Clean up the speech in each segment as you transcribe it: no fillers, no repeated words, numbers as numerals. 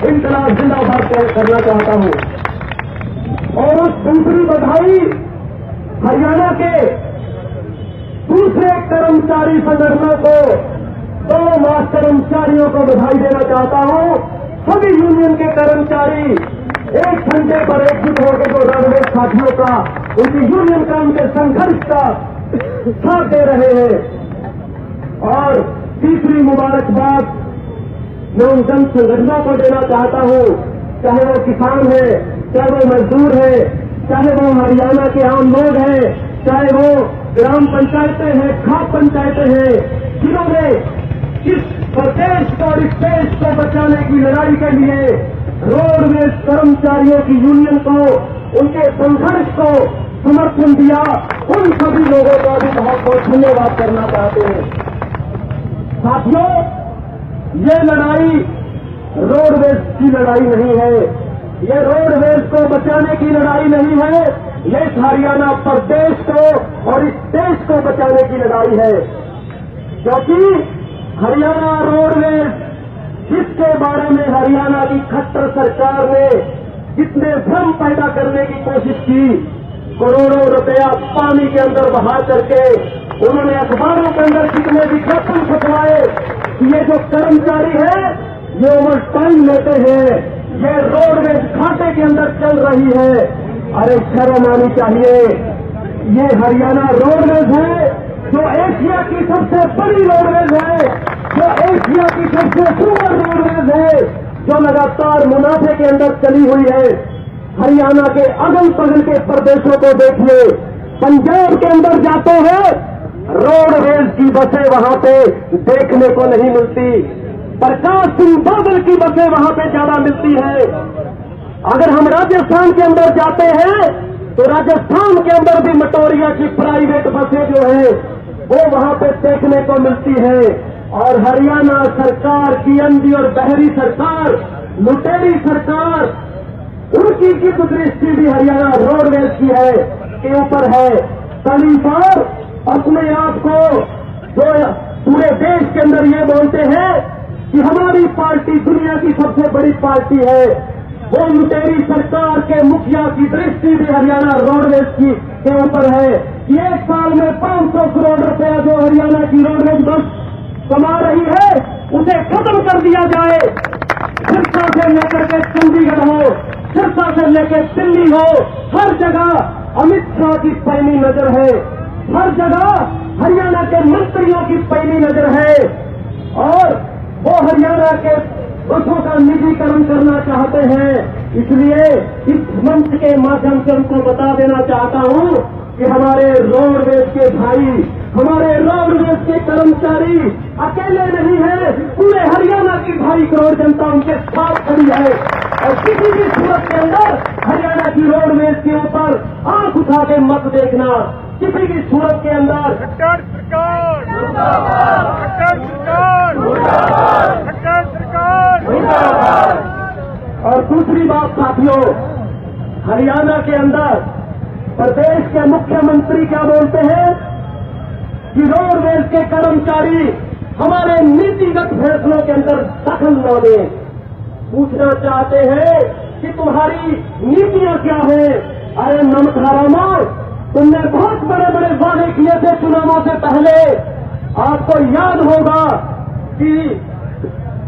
इंकलाब जिंदाबाद करना चाहता हूं। और उस दूसरी बधाई हरियाणा के दूसरे कर्मचारी संगठनों को, 2 लाख कर्मचारियों को बधाई देना चाहता हूं। सभी यूनियन के कर्मचारी एक घंटे पर एकजुट होकर जो रोडवेज साथियों का, उनकी यूनियन का, उनके संघर्ष का साथ दे रहे हैं। और तीसरी मुबारकबाद मैं उन जन संगठनों को देना चाहता हूं, चाहे वो किसान है, चाहे वो मजदूर है, चाहे वो हरियाणा के आम लोग हैं, चाहे वो ग्राम पंचायतें हैं, खाप पंचायतें हैं, जिन्होंने इस प्रदेश को और इस देश को बचाने की लड़ाई के लिए रोडवेज कर्मचारियों की यूनियन को, उनके संघर्ष को समर्थन दिया, उन सभी लोगों का भी बहुत बहुत धन्यवाद करना चाहते हैं। साथियों, ये लड़ाई रोडवेज की लड़ाई नहीं है, ये रोडवेज को बचाने की लड़ाई नहीं है, ये हरियाणा प्रदेश को और इस देश को बचाने की लड़ाई है। क्योंकि हरियाणा रोडवेज, जिसके बारे में हरियाणा की खट्टर सरकार ने जितने भ्रम पैदा करने की कोशिश की, करोड़ों रुपया पानी के अंदर बहा करके उन्होंने अखबारों के अंदर कितने विज्ञापन छपवाए कि ये जो कर्मचारी है ये ओवर टाइम लेते हैं, ये रोडवेज घाटे के अंदर चल रही है। अरे शर्म आनी चाहिए। ये हरियाणा रोडवेज है जो एशिया की सबसे बड़ी रोडवेज है, जो एशिया की सबसे सुंदर रोडवेज है, जो लगातार मुनाफे के अंदर चली हुई है। हरियाणा के अगल बगल के प्रदेशों को देखिए, पंजाब के अंदर जाते हैं, रोडवेज की बसें वहां पे देखने को नहीं मिलती। प्रकाश सिंह बादल की बसें वहां पे ज्यादा मिलती है। अगर हम राजस्थान के अंदर जाते हैं तो राजस्थान के अंदर भी मटोरिया की प्राइवेट बसें जो है वो वहां पे देखने को मिलती है। और हरियाणा सरकार की अंधी और बहरी सरकार, लुटेरी सरकार, उनकी की दृष्टि भी हरियाणा रोडवेज की है के ऊपर है। कई बार अपने आप को जो पूरे देश के अंदर ये बोलते हैं कि हमारी पार्टी दुनिया की सबसे बड़ी पार्टी है, वो लुटेरी सरकार के मुखिया की दृष्टि भी हरियाणा रोडवेज की के ऊपर है कि एक साल में 500 करोड़ रुपया जो हरियाणा की रोडवेज बस कमा रही है उसे खत्म कर दिया जाए। सिरसा से लेकर के चंडीगढ़ हो, सिरसा से लेकर दिल्ली हो, हर जगह अमित शाह की पैनी नजर है, हर जगह हरियाणा के मंत्रियों की पैनी नजर है। और वो हरियाणा के बसों का निजीकरण करना चाहते हैं। इसलिए इस मंच के माध्यम से उनको बता देना चाहता हूं कि हमारे रोडवेज के भाई, हमारे रोडवेज के कर्मचारी अकेले नहीं है, पूरे हरियाणा की 2.5 करोड़ जनता उनके साथ खड़ी है। और किसी भी सूरत के अंदर हरियाणा की रोडवेज के ऊपर आंख उठा के मत देखना, किसी भी सूरत के अंदर। खट्टर सरकार मुर्दाबाद, खट्टर सरकार मुर्दाबाद, खट्टर सरकार मुर्दाबाद। और दूसरी बात साथियों, हरियाणा के अंदर प्रदेश के मुख्यमंत्री क्या बोलते हैं कि रोडवेज के कर्मचारी हमारे नीतिगत फैसलों के अंदर दखल न दें। पूछना चाहते हैं कि तुम्हारी नीतियां क्या हैं? अरे नमक हरामा, तुमने बहुत बड़े बड़े वादे किए थे चुनावों से पहले। आपको याद होगा कि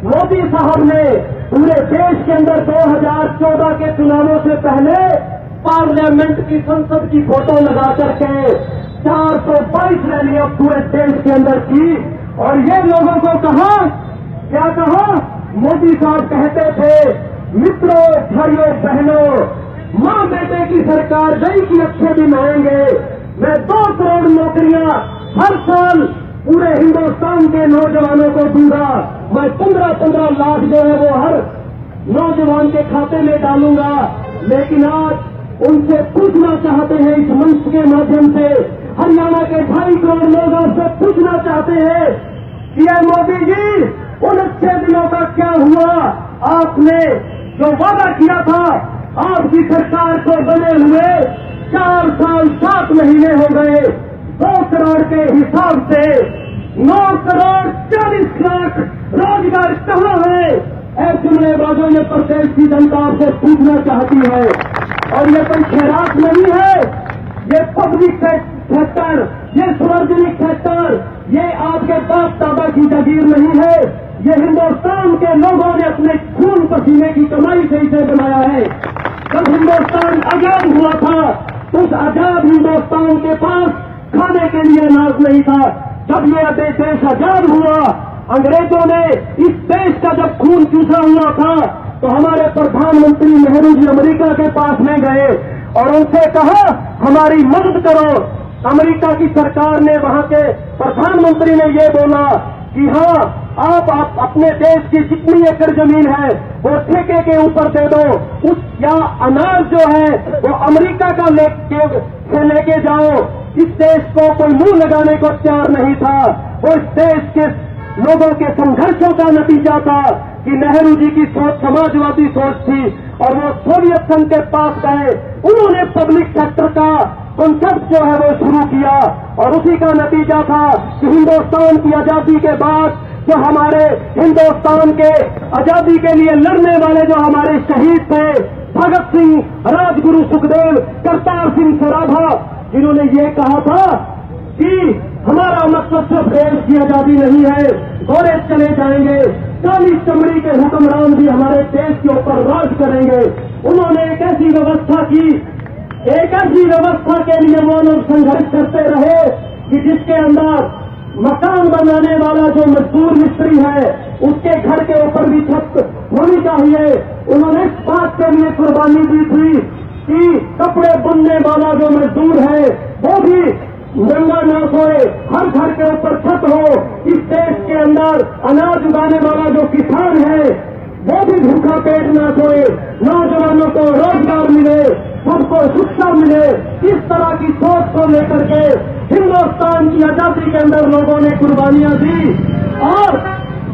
मोदी साहब ने पूरे देश के अंदर 2014 के चुनावों से पहले पार्लियामेंट की, संसद की फोटो लगा करके 422 रैलियां पूरे देश के अंदर की। और ये लोगों को कहा, क्या कहा? मोदी साहब कहते थे, मित्रों, भाइयों, बहनों, मां बेटे की सरकार गई की अच्छे दिन आएंगे। मैं 2 करोड़ नौकरियां हर साल पूरे हिंदुस्तान के नौजवानों को दूंगा। मैं 15-15 लाख जो है वो हर नौजवान के खाते में डालूंगा। लेकिन आज उनसे पूछना चाहते हैं, इस मंच के माध्यम से हरियाणा के 2.5 करोड़ लोग आपसे पूछना चाहते हैं कि ये मोदी जी, उन अच्छे दिनों का क्या हुआ? आपने जो वादा किया था, आपकी सरकार को बने हुए 4 साल 7 महीने हो गए। 2 करोड़ के हिसाब से 9 करोड़ 40 लाख रोजगार कहाँ है? जुमले बाजों ये प्रदेश की जनता आपसे पूछना चाहती है, और ये कोई खैरात नहीं है, ये पब्लिक सेक्टर, ये सार्वजनिक सेक्टर, ये आपके बाप दादा की जागीर नहीं है, ये हिंदुस्तान के लोगों ने अपने खून पसीने की कमाई से इसे बनाया है। जब हिंदुस्तान आजाद हुआ था, उस आजाद हिंदुस्तान के पास खाने के लिए अनाज नहीं था। जब ये देश आजाद हुआ, अंग्रेजों ने इस देश का जब खून चूसा हुआ था, तो हमारे प्रधानमंत्री नेहरू जी अमेरिका के पास में गए और उनसे कहा हमारी मदद करो। अमेरिका की सरकार ने, वहां के प्रधानमंत्री ने ये बोला कि हाँ, आप अपने देश की जितनी एकड़ जमीन है वो ठेके के ऊपर दे दो, उस या अनाज जो है वो अमेरिका का लेके जाओ। इस देश को कोई मुंह लगाने को तैयार नहीं था। वो इस देश के लोगों के संघर्षों का नतीजा था कि नेहरू जी की सोच समाजवादी सोच थी, और वो सोवियत संघ के पास गए, उन्होंने पब्लिक सेक्टर का कॉन्सेप्ट जो है वो शुरू किया, और उसी का नतीजा था कि हिंदुस्तान की आजादी के बाद जो हमारे हिंदुस्तान के आजादी के लिए लड़ने वाले जो हमारे शहीद थे, भगत सिंह, राजगुरु सुखदेव, करतार सिंह सराभा, जिन्होंने ये कहा था कि हमारा मकसद सिर्फ देश की आजादी नहीं है, गोरे चले जाएंगे, काली चमड़ी के हुक्मरान भी हमारे देश के ऊपर राज करेंगे। उन्होंने एक ऐसी व्यवस्था की, एक ऐसी व्यवस्था के लिए वो लोग संघर्ष करते रहे कि जिसके अंदर मकान बनाने वाला जो मजदूर मिस्त्री है, उसके घर के ऊपर भी छत होनी चाहिए। उन्होंने इस बात के लिए कुर्बानी दी थी कि कपड़े बुनने वाला जो मजदूर है वो भी नंगा न सोए, हर घर के ऊपर छत हो। इस देश के अंदर अनाज उगाने वाला जो किसान है वो भी भूखा पेट न सोए, नौजवानों को रोजगार मिले, सबको शिक्षा मिले। इस तरह की सोच को लेकर के हिंदुस्तान की आजादी के अंदर लोगों ने कुर्बानियां दी। और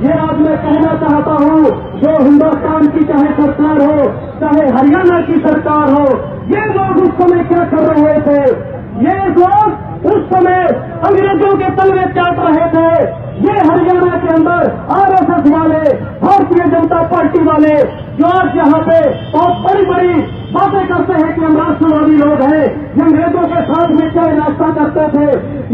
ये आज मैं कहना चाहता हूं, जो हिंदुस्तान की चाहे सरकार हो, चाहे हरियाणा की सरकार हो, ये लोग उस समय क्या कर रहे थे? ये लोग उस समय अंग्रेजों के तलवे चाट रहे थे। ये हरियाणा के अंदर आरएसएस वाले, भारतीय जनता पार्टी वाले, जो आज यहाँ पे बहुत बड़ी बड़ी बातें करते हैं कि हम राष्ट्रवादी लोग हैं, ये अंग्रेजों के साथ में चाय नाश्ता करते थे।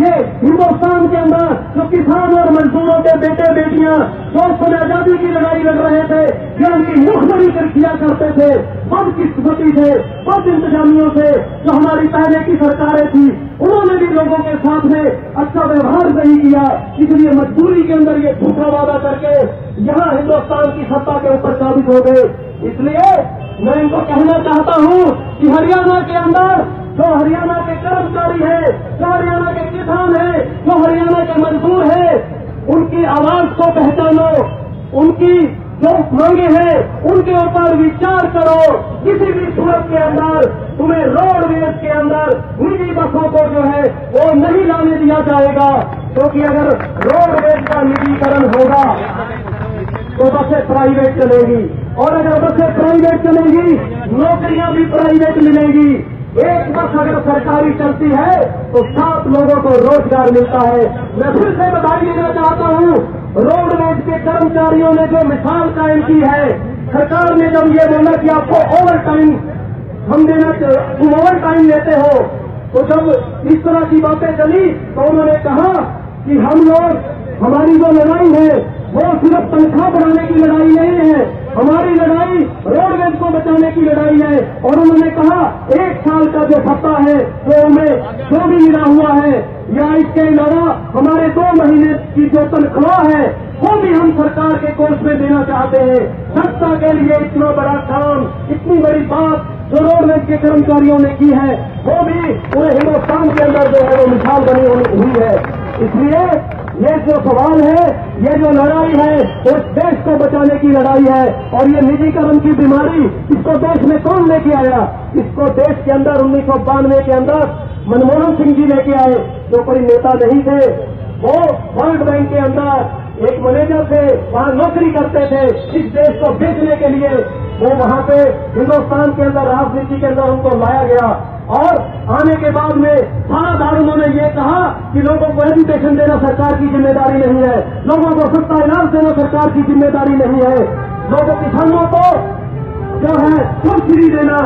ये हिंदुस्तान के अंदर जो किसान और मजदूरों के बेटे बेटियां जो उस समय आजादी की लड़ाई लड़ रहे थे, ये उनकी मुखबरी किया करते थे, बदकिस्मती से, बद इंतजामियों से जो हमारी पहले की सरकारें थी, उन्होंने भी लोगों के साथ में अच्छा व्यवहार नहीं किया। इसलिए मजबूरी के अंदर ये झूठा वादा करके यहाँ हिंदुस्तान की सत्ता के ऊपर काबिज हो गए। इसलिए मैं इनको कहना चाहता हूँ कि हरियाणा के अंदर जो हरियाणा के कर्मचारी है, जो हरियाणा के किसान है, जो हरियाणा के मजदूर है, उनकी आवाज को पहचानो, उनकी जो मांगे हैं उनके ऊपर विचार करो। किसी भी सूरत के अंदर तुम्हें रोडवेज के अंदर निजी बसों को जो है वो नहीं लाने दिया जाएगा, क्योंकि अगर रोडवेज का निजीकरण होगा तो बसें प्राइवेट चलेगी, और अगर बसें प्राइवेट चलेगी नौकरियां भी प्राइवेट मिलेगी। एक बस अगर सरकारी चलती है तो 7 लोगों को रोजगार मिलता है। मैं फिर से बधाई देना चाहता हूँ, रोडवेज के कर्मचारियों ने जो मिसाल कायम की है, सरकार ने जब ये बोला कि आपको ओवर टाइम हम देना, तुम ओवर टाइम लेते हो, तो जब इस तरह की बातें चली तो उन्होंने कहा कि हम लोग, हमारी जो लड़ाई है वो सिर्फ तनख्वाह बढ़ाने की लड़ाई नहीं है, हमारी लड़ाई रोडवेज को बचाने की लड़ाई है। और उन्होंने कहा 1 साल का जो भत्ता है वो हमें जो भी मिला हुआ है, या इसके अलावा हमारे 2 महीने की जो तनख्वाह है वो भी हम सरकार के कोष में देना चाहते हैं। जनता के लिए इतना बड़ा काम, इतनी बड़ी बात जो रोडवेज के कर्मचारियों ने की है, वो भी पूरे हिंदुस्तान के अंदर जो है वो मिसाल बनी हुई है। इसलिए ये जो सवाल है, ये जो लड़ाई है, वो देश को बचाने की लड़ाई है। और ये निजीकरण की बीमारी, इसको देश में कौन लेके आया? इसको देश के अंदर 1992 के अंदर मनमोहन सिंह जी लेके आए, जो कोई नेता नहीं थे। वो वर्ल्ड बैंक के अंदर एक मैनेजर थे, वहां नौकरी करते थे। इस देश को बेचने के लिए वो वहां पे हिंदुस्तान के अंदर राजनीति के अंदर उनको लाया गया, और आने के बाद में सारा उन्होंने ये कहा कि लोगों को एजुकेशन देना सरकार की जिम्मेदारी नहीं है, लोगों को सस्ता इलाज देना सरकार की जिम्मेदारी नहीं है। लोगों किसानों को जो है सब्सिडी देना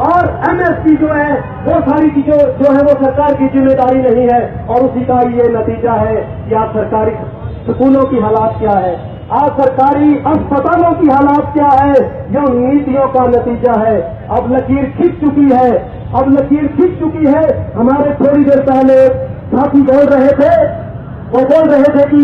और एमएसपी जो है वो सारी चीजों जो है वो सरकार की जिम्मेदारी नहीं है। और उसी का ये नतीजा है कि आज सरकारी स्कूलों की हालात क्या है, आज सरकारी अस्पतालों की हालात क्या है, जो नीतियों का नतीजा है। अब लकीर खिंच चुकी है, अब लकीर खिंच चुकी है। हमारे थोड़ी देर पहले साथी बोल रहे थे, वो बोल रहे थे कि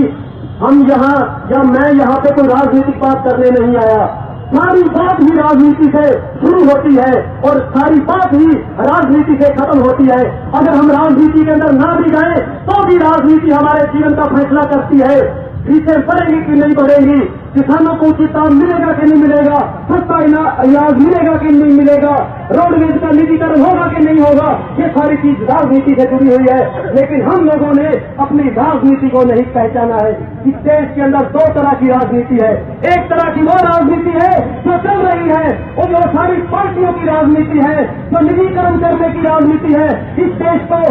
हम यहाँ या मैं यहाँ पे कोई राजनीतिक बात करने नहीं आया। सारी बात ही राजनीति से शुरू होती है और सारी बात ही राजनीति से खत्म होती है। अगर हम राजनीति के अंदर ना भी जाए तो भी राजनीति हमारे जीवन का फैसला करती है। फीसें बढ़ेंगी कि नहीं बढ़ेंगी, किसानों को उचित दाम मिलेगा कि नहीं मिलेगा, सस्ता इलाज मिलेगा कि नहीं मिलेगा, रोडवेज का निजीकरण होगा कि नहीं होगा, ये सारी चीज राजनीति से जुड़ी हुई है। लेकिन हम लोगों ने अपनी राजनीति को नहीं पहचाना है। इस देश के अंदर दो तरह की राजनीति है। एक तरह की वो राजनीति है जो चल रही है, वो जो सारी पार्टियों की राजनीति है, जो निजीकरण करने की राजनीति है, इस देश को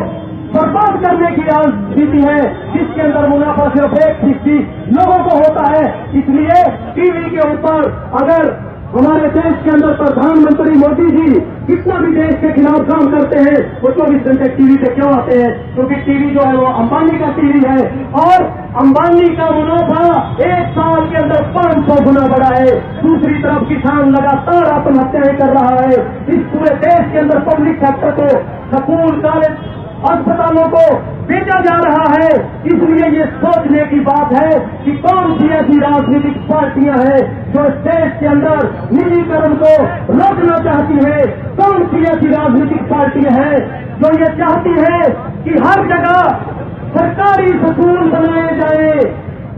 बर्बाद करने की राजनीति है, जिसके अंदर मुनाफा सिर्फ 1% लोगों को होता है। इसलिए टीवी के ऊपर अगर हमारे देश के अंदर प्रधानमंत्री मोदी जी कितना भी देश के खिलाफ काम करते हैं, वो 24 घंटे टीवी पे क्यों आते हैं? क्योंकि टीवी जो है वो अंबानी का टीवी है और अंबानी का मुनाफा एक साल के अंदर 500 गुना बढ़ा है। दूसरी तरफ किसान लगातार आत्महत्याएं कर रहा है। इस पूरे देश के अंदर पब्लिक सेक्टर को, स्कूल, कॉलेज, अस्पतालों को बेचा जा रहा है। इसलिए ये सोचने की बात है कि कौन सी ऐसी राजनीतिक पार्टियां हैं जो इस देश के अंदर निजीकरण को रोकना चाहती है, कौन सी ऐसी राजनीतिक पार्टियां हैं जो ये चाहती है कि हर जगह सरकारी स्कूल बनाए जाए।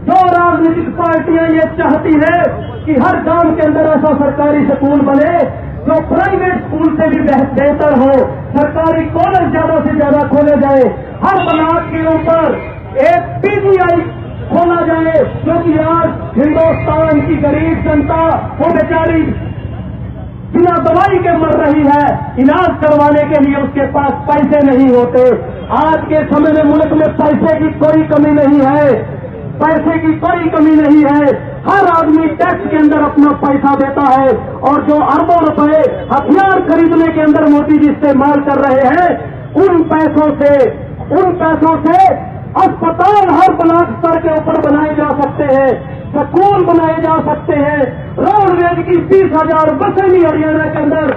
जो राजनीतिक पार्टियां ये चाहती है कि हर गांव के अंदर ऐसा सरकारी स्कूल बने जो प्राइवेट स्कूल से भी बेहतर हो, सरकारी कॉलेज ज्यादा से ज्यादा खोले जाए, हर ब्लॉक के ऊपर एक पीजीआई खोला जाए, क्योंकि आज हिंदुस्तान की गरीब जनता वो बेचारी बिना दवाई के मर रही है, इलाज करवाने के लिए उसके पास पैसे नहीं होते। आज के समय में मुल्क में पैसे की कोई कमी नहीं है, पैसे की कोई कमी नहीं है। हर आदमी टैक्स के अंदर अपना पैसा देता है और जो अरबों रुपए हथियार खरीदने के अंदर मोदी जी इस्तेमाल कर रहे हैं, उन पैसों से अस्पताल हर ब्लॉक स्तर के ऊपर बनाए जा सकते हैं, स्कूल बनाए जा सकते हैं, रोडवेज की 20,000 बसें भी हरियाणा के अंदर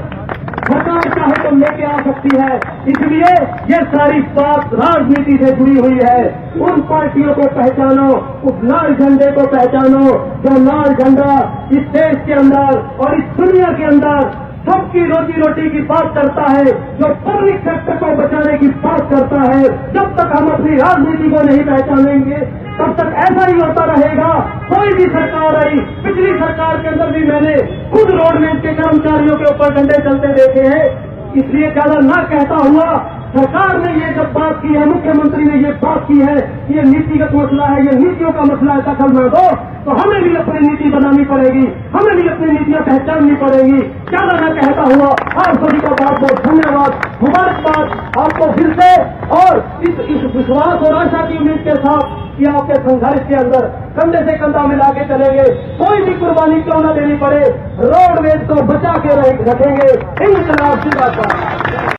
सरकार चाहे तो लेके आ सकती है। इसलिए ये सारी बात राजनीति से जुड़ी हुई है। उन पार्टियों को पहचानो, उस लाल झंडे को पहचानो जो लाल झंडा इस देश के अंदर और इस दुनिया के अंदर सबकी रोजी रोटी की बात करता है, जो पब्लिक सेक्टर को बचाने की बात करता है। जब तक हम अपनी राजनीति को नहीं पहचानेंगे तब तक ऐसा ही होता रहेगा। कोई भी सरकार आई, पिछली सरकार के अंदर भी मैंने खुद रोडवेज के कर्मचारियों के ऊपर डंडे चलते देखे हैं। इसलिए ज्यादा ना कहता हुआ सरकार ने ये जब बात की है, मुख्यमंत्री ने ये बात की है, ये नीतिगत मसला है, ये नीतियों का मसला है, दखल न दो, तो हमें भी अपनी नीति बनानी पड़ेगी, हमें भी अपनी नीतियां पहचाननी पड़ेगी। ज्यादा न कहता हुआ आप सभी का बहुत बहुत धन्यवाद, मुबारकबाद आपको फिर से, और इस विश्वास और आशा की उम्मीद के साथ कि आपके संघर्ष के अंदर कंधे से कंधा मिला के चलेंगे, कोई भी कुर्बानी क्यों न देनी पड़े, रोडवेज को बचा के रखेंगे। इंकलाब जिंदाबाद।